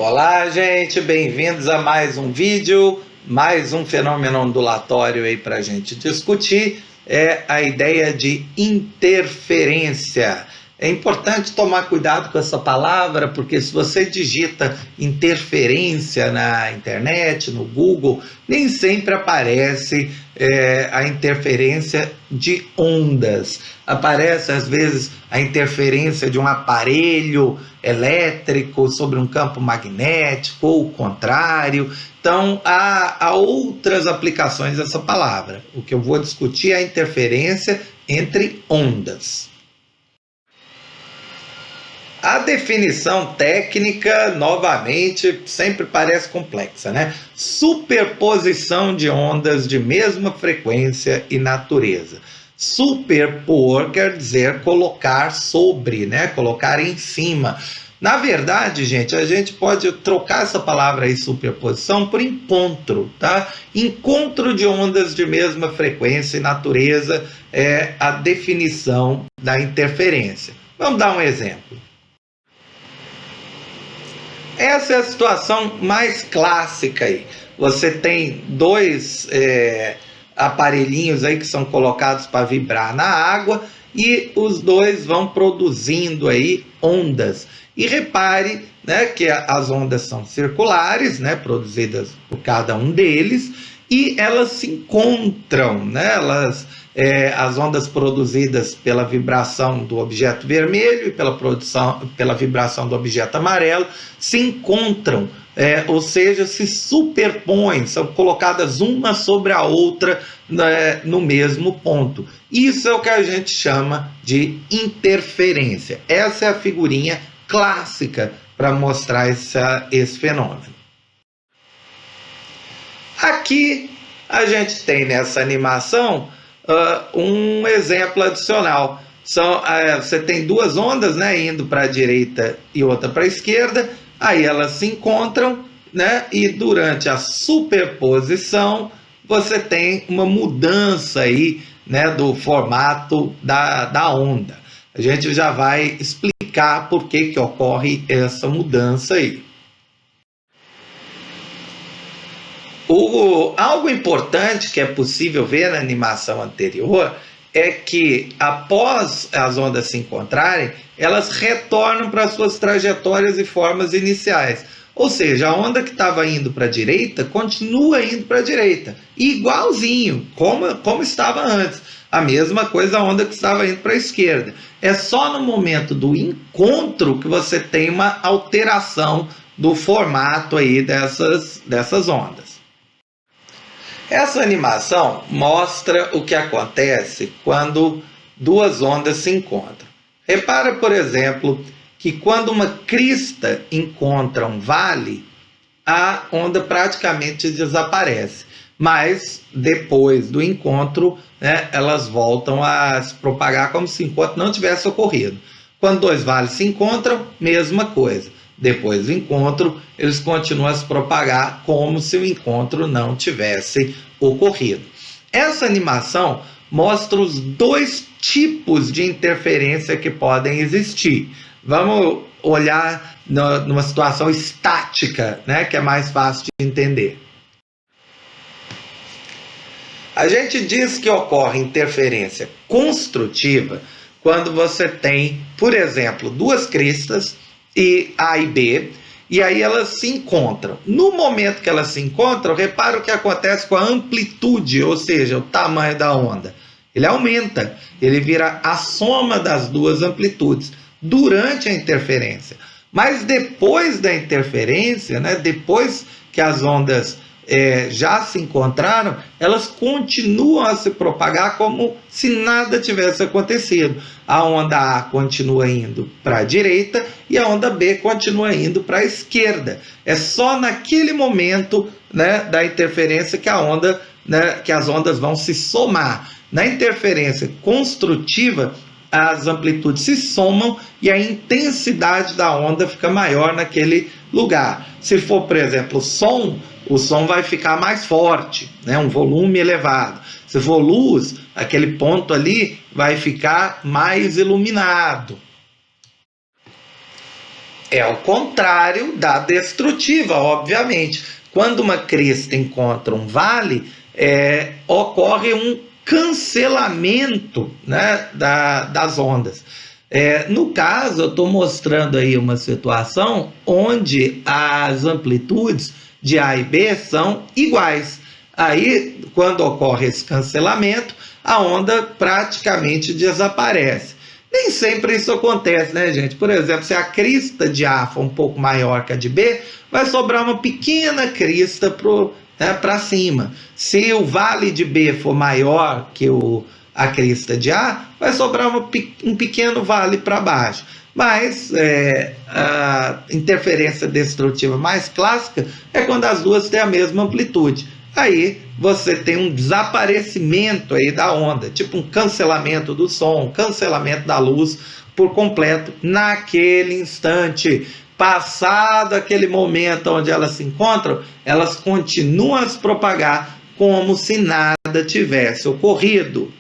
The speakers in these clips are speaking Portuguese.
Olá, gente, bem-vindos a mais um vídeo, mais um fenômeno ondulatório aí para a gente discutir, é a ideia de interferência. É importante tomar cuidado com essa palavra, porque se você digita interferência na internet, no Google, nem sempre aparece a interferência de ondas. Aparece, às vezes, a interferência de um aparelho elétrico sobre um campo magnético, ou o contrário. Então, há outras aplicações dessa palavra. O que eu vou discutir é a interferência entre ondas. A definição técnica, novamente, sempre parece complexa, né? Superposição de ondas de mesma frequência e natureza. Superpor quer dizer colocar sobre, né? Colocar em cima. Na verdade, gente, a gente pode trocar essa palavra aí, superposição, por encontro, tá? Encontro de ondas de mesma frequência e natureza é a definição da interferência. Vamos dar um exemplo. Essa é a situação mais clássica aí. Você tem dois aparelhinhos aí que são colocados para vibrar na água e os dois vão produzindo aí ondas. E repare, né, que as ondas são circulares, né, produzidas por cada um deles, e elas se encontram, né, as ondas produzidas pela vibração do objeto vermelho e pela vibração do objeto amarelo se encontram, ou seja, se superpõem, são colocadas uma sobre a outra, né, no mesmo ponto. Isso é o que a gente chama de interferência. Essa é a figurinha clássica para mostrar esse fenômeno. Aqui a gente tem nessa animação um exemplo adicional. Você tem duas ondas, né, indo para a direita e outra para a esquerda, aí elas se encontram, né, e durante a superposição você tem uma mudança aí, né, do formato da onda. A gente já vai explicar por que ocorre essa mudança aí. Algo importante que é possível ver na animação anterior é que, após as ondas se encontrarem, elas retornam para suas trajetórias e formas iniciais. Ou seja, a onda que estava indo para a direita continua indo para a direita, igualzinho, como estava antes. A mesma coisa a onda que estava indo para a esquerda. É só no momento do encontro que você tem uma alteração do formato aí dessas ondas. Essa animação mostra o que acontece quando duas ondas se encontram. Repara, por exemplo, que quando uma crista encontra um vale, a onda praticamente desaparece. Mas depois do encontro, né, elas voltam a se propagar como se o encontro não tivesse ocorrido. Quando dois vales se encontram, mesma coisa. Depois do encontro, eles continuam a se propagar como se o encontro não tivesse ocorrido. Essa animação mostra os dois tipos de interferência que podem existir. Vamos olhar numa situação estática, né, que é mais fácil de entender. A gente diz que ocorre interferência construtiva quando você tem, por exemplo, duas cristas, A e B, e aí elas se encontram. No momento que elas se encontram, repara o que acontece com a amplitude, ou seja, o tamanho da onda. Ele aumenta, ele vira a soma das duas amplitudes durante a interferência. Mas depois da interferência, né, depois que as ondas já se encontraram, elas continuam a se propagar como se nada tivesse acontecido. A onda A continua indo para a direita e a onda B continua indo para a esquerda. É só naquele momento, né, da interferência que que as ondas vão se somar. Na interferência construtiva, as amplitudes se somam e a intensidade da onda fica maior naquele lugar. Se for, por exemplo, o som vai ficar mais forte, né? Um volume elevado. Se for luz, aquele ponto ali vai ficar mais iluminado. É o contrário da destrutiva, obviamente. Quando uma crista encontra um vale, ocorre um cancelamento, né, das ondas. No caso, eu estou mostrando aí uma situação onde as amplitudes de A e B são iguais. Aí, quando ocorre esse cancelamento, a onda praticamente desaparece. Nem sempre isso acontece, né, gente? Por exemplo, se a crista de A for um pouco maior que a de B, vai sobrar uma pequena crista para cima. Se o vale de B for maior que a crista de A, vai sobrar um pequeno vale para baixo. Mas a interferência destrutiva mais clássica é quando as duas têm a mesma amplitude. Aí você tem um desaparecimento aí da onda, tipo um cancelamento do som, cancelamento da luz por completo naquele instante. Passado aquele momento onde elas se encontram, elas continuam a se propagar como se nada tivesse ocorrido.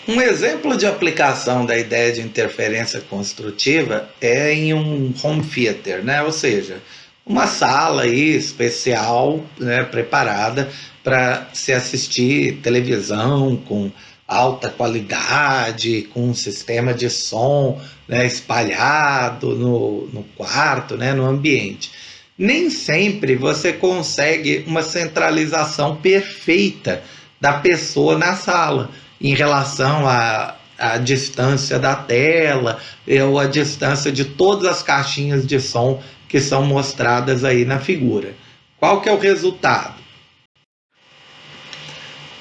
Um exemplo de aplicação da ideia de interferência construtiva é em um home theater, né? Ou seja, uma sala aí especial, né, preparada para se assistir televisão com alta qualidade, com um sistema de som, né, espalhado no quarto, né, no ambiente. Nem sempre você consegue uma centralização perfeita da pessoa na sala em relação à distância da tela ou a distância de todas as caixinhas de som que são mostradas aí na figura. Qual que é o resultado?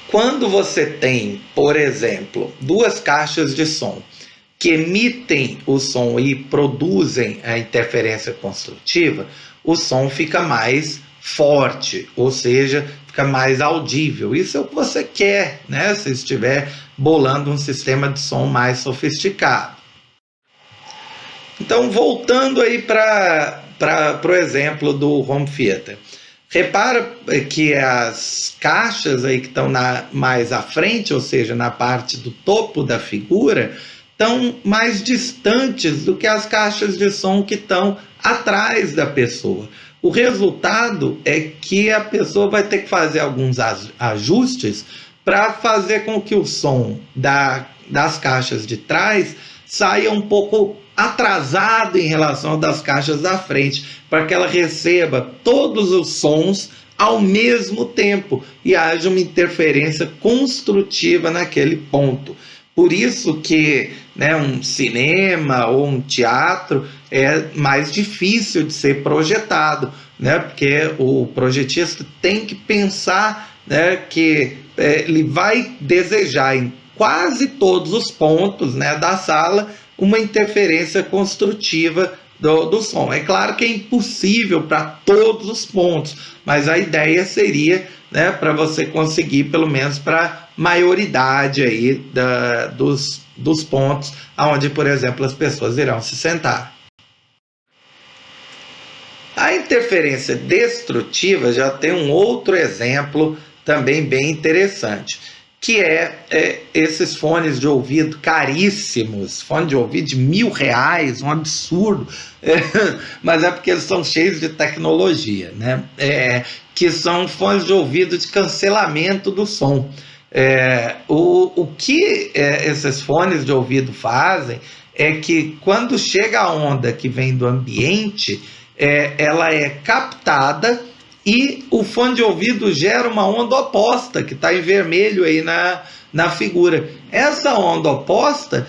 Quando você tem, por exemplo, duas caixas de som que emitem o som e produzem a interferência construtiva, o som fica mais forte, ou seja, fica mais audível. Isso é o que você quer, né? Se estiver bolando um sistema de som mais sofisticado. Então, voltando aí para o exemplo do home theater. Repara que as caixas aí que estão mais à frente, ou seja, na parte do topo da figura, estão mais distantes do que as caixas de som que estão atrás da pessoa. O resultado é que a pessoa vai ter que fazer alguns ajustes para fazer com que o som das caixas de trás saia um pouco atrasado em relação das caixas da frente, para que ela receba todos os sons ao mesmo tempo e haja uma interferência construtiva naquele ponto. Por isso que, né, um cinema ou um teatro é mais difícil de ser projetado, né, porque o projetista tem que pensar, né, que ele vai desejar em quase todos os pontos, né, da sala uma interferência construtiva do som. É claro que é impossível para todos os pontos, mas a ideia seria, né, para você conseguir pelo menos para maioridade aí dos pontos onde, por exemplo, as pessoas irão se sentar. A interferência destrutiva já tem um outro exemplo também bem interessante, que esses fones de ouvido caríssimos, fone de ouvido de R$1.000, um absurdo, mas é porque eles são cheios de tecnologia, né? Que são fones de ouvido de cancelamento do som. O que esses fones de ouvido fazem é que quando chega a onda que vem do ambiente, ela é captada e o fone de ouvido gera uma onda oposta, que está em vermelho aí na figura. Essa onda oposta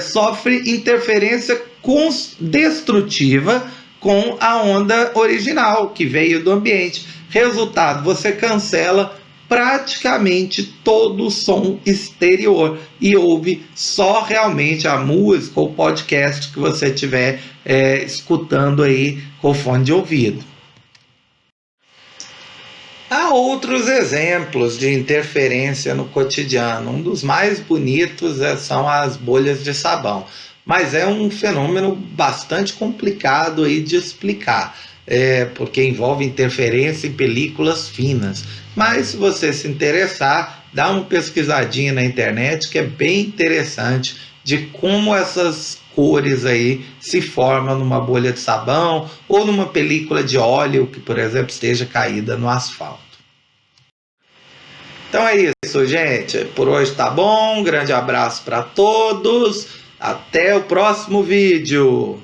sofre interferência destrutiva com a onda original, que veio do ambiente. Resultado, você cancela praticamente todo o som exterior e ouve só realmente a música ou podcast que você estiver escutando aí com o fone de ouvido. Há outros exemplos de interferência no cotidiano. Um dos mais bonitos são as bolhas de sabão, mas é um fenômeno bastante complicado aí de explicar, porque envolve interferência em películas finas. Mas se você se interessar, dá uma pesquisadinha na internet, que é bem interessante de como essas cores aí se formam numa bolha de sabão ou numa película de óleo que, por exemplo, esteja caída no asfalto. Então é isso, gente. Por hoje tá bom. Um grande abraço para todos. Até o próximo vídeo.